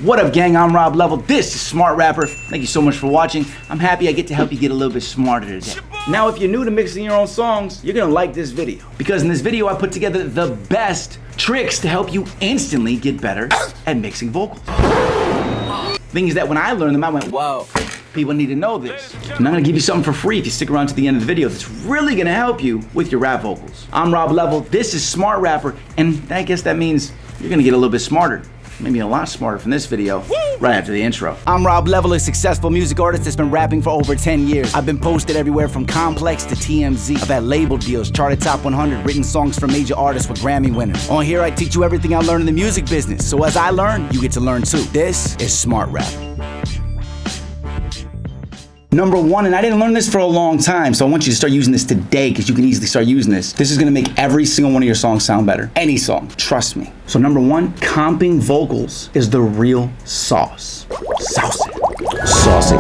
What up, gang? I'm Rob Level. This is Smart Rapper. Thank you so much for watching. I'm happy I get to help you get a little bit smarter today. Now, if you're new to mixing your own songs, you're gonna like this video. Because in this video, I put together the best tricks to help you instantly get better at mixing vocals. Things that when I learned them, I went, whoa, people need to know this. And I'm gonna give you something for free if you stick around to the end of the video that's really gonna help you with your rap vocals. I'm Rob Level, this is Smart Rapper, and I guess that means you're gonna get a little bit smarter. Maybe a lot smarter from this video right after the intro. I'm Rob Level, a successful music artist that's been rapping for over 10 years. I've been posted everywhere from Complex to TMZ. I've had label deals, charted top 100, written songs for major artists with Grammy winners. On here, I teach you everything I learned in the music business. So as I learn, you get to learn too. This is Smart Rap. Number one, and I didn't learn this for a long time, so I want you to start using this today because you can easily start using this. This is gonna make every single one of your songs sound better. Any song, trust me. So number one, comping vocals is the real sauce. Saucy.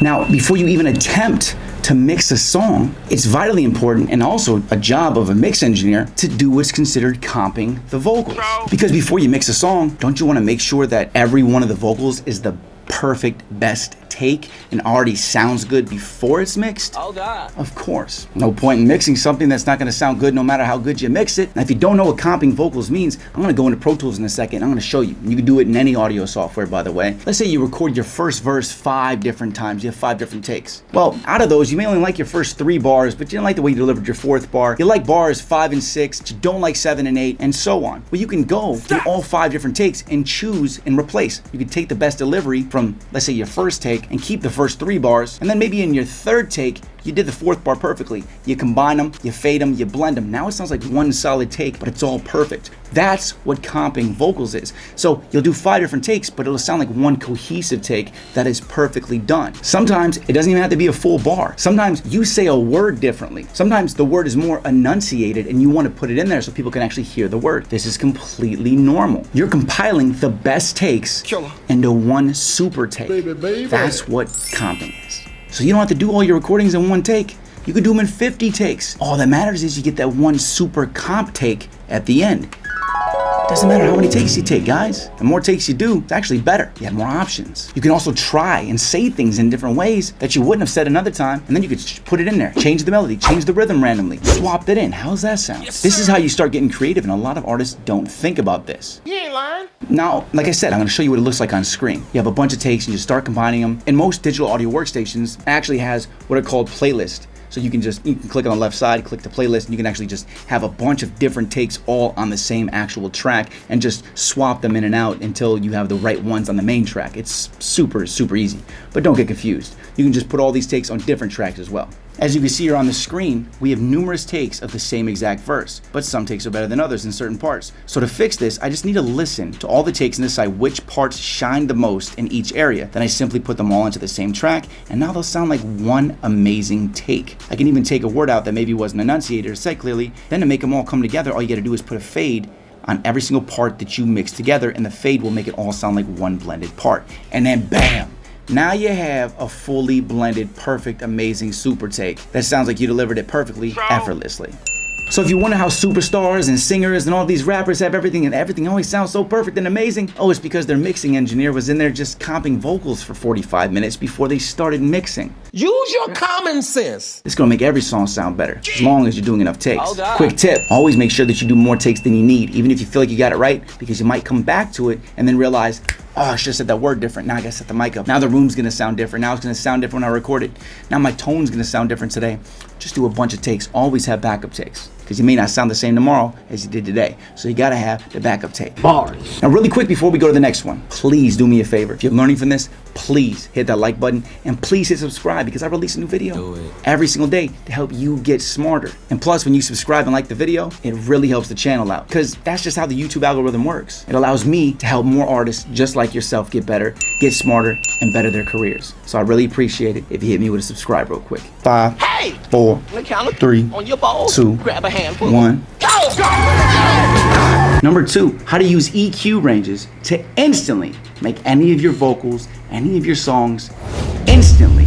Now, before you even attempt to mix a song, it's vitally important and also a job of a mix engineer to do what's considered comping the vocals. Because before you mix a song, don't you wanna make sure that every one of the vocals is the perfect best take and already sounds good before it's mixed? Oh God. Of course. No point in mixing something that's not gonna sound good no matter how good you mix it. Now, if you don't know what comping vocals means, I'm gonna go into Pro Tools in a second. I'm gonna show you. You can do it in any audio software, by the way. Let's say you record your first verse 5 different times. You have 5 different takes. Well, out of those, you may only like your first 3 bars, but you didn't like the way you delivered your 4th bar. You like bars 5 and 6, but you don't like 7 and 8, and so on. Well, you can go through all 5 different takes and choose and replace. You can take the best delivery from, let's say, your first take and keep the first 3 bars, and then maybe in your 3rd take you did the 4th bar perfectly. You combine them, you fade them, you blend them. Now it sounds like one solid take, but it's all perfect. That's what comping vocals is. So you'll do 5 different takes, but it'll sound like one cohesive take that is perfectly done. Sometimes it doesn't even have to be a full bar. Sometimes you say a word differently. Sometimes the word is more enunciated and you want to put it in there so people can actually hear the word. This is completely normal. You're compiling the best takes into one super take. Baby. That's what comping is. So you don't have to do all your recordings in one take. You could do them in 50 takes. All that matters is you get that one super comp take at the end. Doesn't matter how many takes you take, guys. The more takes you do, it's actually better. You have more options. You can also try and say things in different ways that you wouldn't have said another time, and then you could put it in there. Change the melody, change the rhythm randomly, swap it in. How's that sound? Yes, this is how you start getting creative, and a lot of artists don't think about this. You ain't lying. Now, like I said, I'm gonna show you what it looks like on screen. You have a bunch of takes and you start combining them. And most digital audio workstations actually has what are called playlists. So you can click on the left side, click the playlist, and you can actually just have a bunch of different takes all on the same actual track and just swap them in and out until you have the right ones on the main track. It's super, super easy. But don't get confused. You can just put all these takes on different tracks as well. As you can see here on the screen, we have numerous takes of the same exact verse, but some takes are better than others in certain parts. So to fix this, I just need to listen to all the takes and decide which parts shine the most in each area. Then I simply put them all into the same track, and now they'll sound like one amazing take. I can even take a word out that maybe wasn't enunciated or said clearly. Then to make them all come together, all you gotta do is put a fade on every single part that you mix together, and the fade will make it all sound like one blended part. And then bam! Now you have a fully blended, perfect, amazing super take that sounds like you delivered it perfectly, effortlessly. So if you wonder how superstars and singers and all these rappers have everything and everything always sounds so perfect and amazing, oh, it's because their mixing engineer was in there just comping vocals for 45 minutes before they started mixing. Use your common sense. It's gonna make every song sound better, as long as you're doing enough takes. Quick tip, always make sure that you do more takes than you need, even if you feel like you got it right, because you might come back to it and then realize, oh, I should have said that word different. Now I gotta set the mic up. Now the room's gonna sound different. Now it's gonna sound different when I record it. Now my tone's gonna sound different today. Just do a bunch of takes. Always have backup takes, because you may not sound the same tomorrow as you did today. So you gotta have the backup take. Bars. Now really quick before we go to the next one, please do me a favor. If you're learning from this, please hit that like button and please hit subscribe, because I release a new video every single day to help you get smarter. And plus, when you subscribe and like the video, it really helps the channel out, because that's just how the YouTube algorithm works. It allows me to help more artists just like yourself get better, get smarter, and better their careers. So I really appreciate it if you hit me with a subscribe real quick. 5, 4, 3, on your balls, 2, grab a handful. 1. Number 2, how to use EQ ranges to instantly make any of your vocals, any of your songs, instantly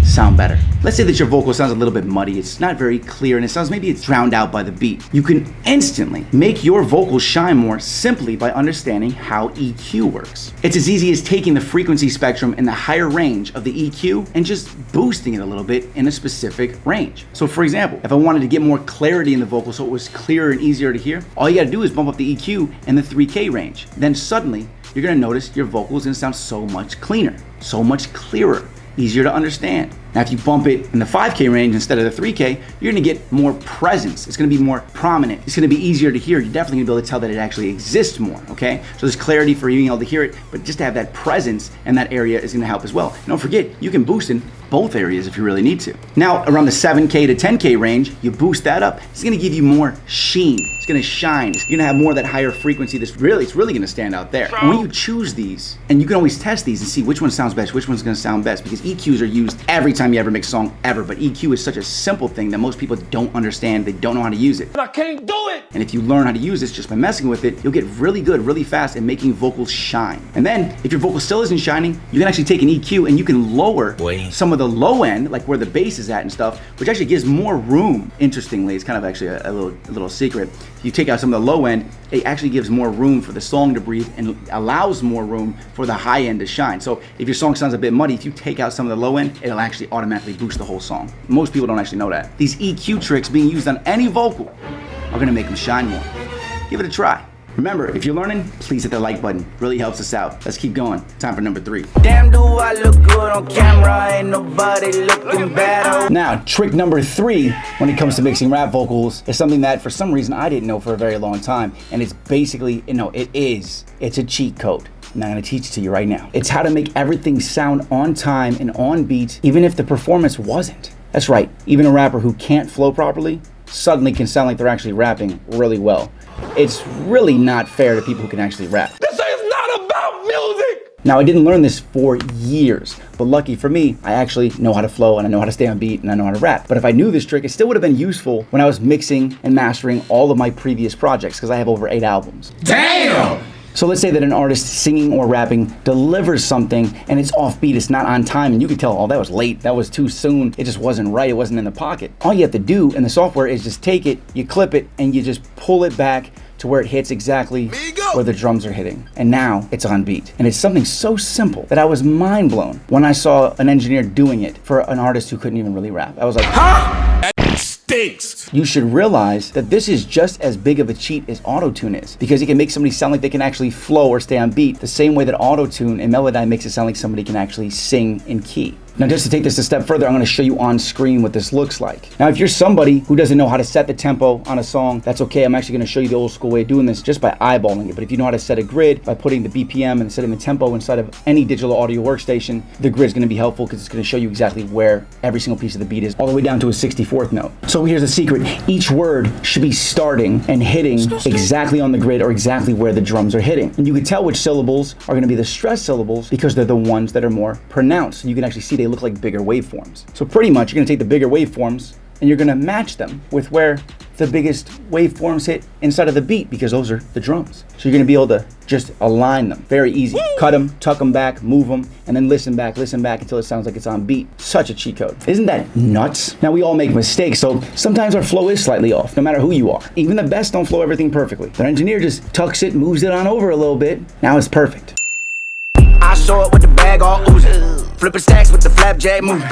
sound better. Let's say that your vocal sounds a little bit muddy, it's not very clear, and it sounds maybe it's drowned out by the beat. You can instantly make your vocals shine more simply by understanding how EQ works. It's as easy as taking the frequency spectrum in the higher range of the EQ and just boosting it a little bit in a specific range. So for example, if I wanted to get more clarity in the vocal so it was clearer and easier to hear, all you gotta do is bump up the EQ in the 3K range. Then suddenly, you're gonna notice your vocal is gonna sound so much cleaner, so much clearer, easier to understand. Now, if you bump it in the 5K range instead of the 3K, you're gonna get more presence. It's gonna be more prominent. It's gonna be easier to hear. You're definitely gonna be able to tell that it actually exists more, okay? So there's clarity for being able to hear it, but just to have that presence in that area is gonna help as well. And don't forget, you can boost in both areas if you really need to. Now, around the 7K to 10K range, you boost that up. It's gonna give you more sheen. It's gonna shine. You're gonna have more of that higher frequency it's really gonna stand out there. And when you choose these, and you can always test these and see which one sounds best, which one's gonna sound best, because EQs are used every time you ever mix a song ever, but EQ is such a simple thing that most people don't understand, they don't know how to use it. I can't do it. And if you learn how to use this just by messing with it, you'll get really good, really fast at making vocals shine. And then, if your vocal still isn't shining, you can actually take an EQ and you can lower some of the low end, like where the bass is at and stuff, which actually gives more room. Interestingly, it's kind of actually a little secret. If you take out some of the low end, it actually gives more room for the song to breathe and allows more room for the high end to shine. So if your song sounds a bit muddy, if you take out some of the low end, it'll actually automatically boost the whole song. Most people don't actually know that. These EQ tricks being used on any vocal are gonna make them shine more. Give it a try. Remember, if you're learning, please hit the like button. Really helps us out. Let's keep going. Time for number 3. Damn, do I look good on camera? Ain't nobody looking better. Now, trick number 3 when it comes to mixing rap vocals is something that for some reason I didn't know for a very long time. And it's basically, it's a cheat code. And I'm gonna teach it to you right now. It's how to make everything sound on time and on beat, even if the performance wasn't. That's right, even a rapper who can't flow properly suddenly can sound like they're actually rapping really well. It's really not fair to people who can actually rap. This is not about music. Now, I didn't learn this for years, but lucky for me, I actually know how to flow and I know how to stay on beat and I know how to rap. But if I knew this trick, it still would have been useful when I was mixing and mastering all of my previous projects, because I have over 8 albums. Damn. So let's say that an artist singing or rapping delivers something and it's offbeat, it's not on time, and you can tell, oh, that was late, that was too soon, it just wasn't right, it wasn't in the pocket. All you have to do in the software is just take it, you clip it, and you just pull it back to where it hits exactly where the drums are hitting. And now it's on beat. And it's something so simple that I was mind blown when I saw an engineer doing it for an artist who couldn't even really rap. I was like, huh? That stinks. You should realize that this is just as big of a cheat as auto-tune is, because it can make somebody sound like they can actually flow or stay on beat the same way that auto-tune and Melodyne makes it sound like somebody can actually sing in key. Now, just to take this a step further, I'm going to show you on screen what this looks like. Now, if you're somebody who doesn't know how to set the tempo on a song, that's okay. I'm actually going to show you the old school way of doing this just by eyeballing it. But if you know how to set a grid by putting the BPM and setting the tempo inside of any digital audio workstation, the grid's going to be helpful because it's going to show you exactly where every single piece of the beat is, all the way down to a 64th note. So here's the secret. Each word should be starting and hitting exactly on the grid or exactly where the drums are hitting. And you can tell which syllables are going to be the stressed syllables because they're the ones that are more pronounced. You can actually see they look like bigger waveforms. So pretty much you're going to take the bigger waveforms and you're going to match them with where the biggest waveforms hit inside of the beat, because those are the drums. So you're going to be able to just align them. Very easy. Cut them, tuck them back, move them, and then listen back until it sounds like it's on beat. Such a cheat code. Isn't that nuts? Now, we all make mistakes, so sometimes our flow is slightly off, no matter who you are. Even the best don't flow everything perfectly. Their engineer just tucks it, moves it on over a little bit. Now it's perfect. I saw it with the bag all oozing. Flipping stacks with the flapjack move.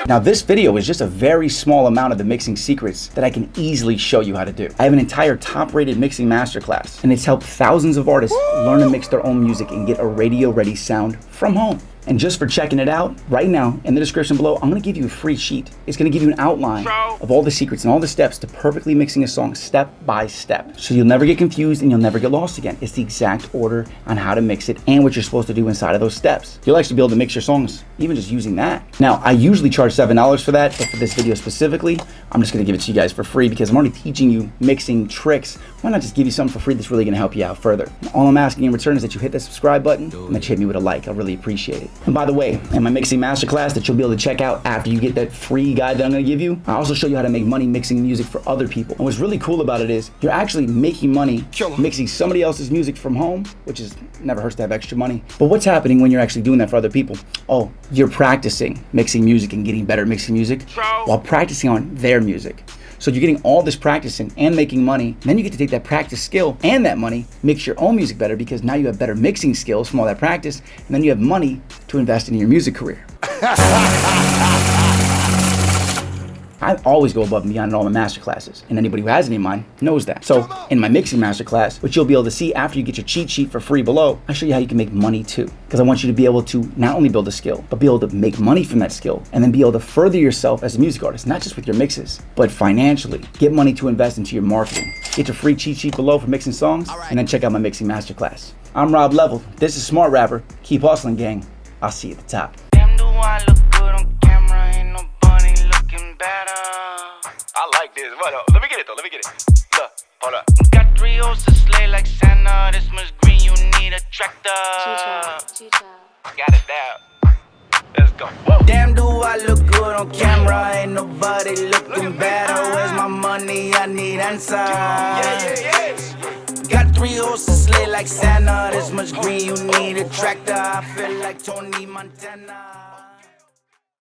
Now, this video is just a very small amount of the mixing secrets that I can easily show you how to do. I have an entire top-rated mixing masterclass, and it's helped thousands of artists learn to mix their own music and get a radio-ready sound from home. And just for checking it out, right now in the description below, I'm gonna give you a free sheet. It's gonna give you an outline of all the secrets and all the steps to perfectly mixing a song step by step. So you'll never get confused and you'll never get lost again. It's the exact order on how to mix it and what you're supposed to do inside of those steps. You'll actually be able to mix your songs even just using that. Now, I usually charge $7 for that, but for this video specifically, I'm just gonna give it to you guys for free because I'm already teaching you mixing tricks why not just give you something for free that's really gonna help you out further? All I'm asking in return is that you hit that subscribe button and that you hit me with a like. I really appreciate it. And by the way, in my mixing masterclass that you'll be able to check out after you get that free guide that I'm gonna give you, I also show you how to make money mixing music for other people. And what's really cool about it is you're actually making money mixing somebody else's music from home, which is never hurts to have extra money. But what's happening when you're actually doing that for other people? Oh, you're practicing mixing music and getting better at mixing music while practicing on their music. So you're getting all this practicing and making money. And then you get to take that practice skill and that money, mix your own music better, because now you have better mixing skills from all that practice, and then you have money to invest in your music career. I always go above and beyond in all my master classes, and anybody who has any of mine knows that. So in my mixing master class, which you'll be able to see after you get your cheat sheet for free below, I show you how you can make money too. Because I want you to be able to not only build a skill, but be able to make money from that skill, and then be able to further yourself as a music artist, not just with your mixes, but financially. Get money to invest into your marketing. Get your free cheat sheet below for mixing songs, and then check out my mixing master class. I'm Rob Level. This is Smart Rapper. Keep hustling, gang. I'll see you at the top. Damn, do I look good on camera? Ain't no bunny looking better. I like this. What up? Let me get it though. Let me get it. Look, hold up. Got 3 O's to slay like Santa. This much green, you need a tractor. Got it down. Let's go. Whoa. Damn, do I look good on camera? Ain't nobody looking better. Where's my money? I need answers. Yeah. Got 3 O's to slay like Santa. This much green, you need a tractor. I feel like Tony Montana.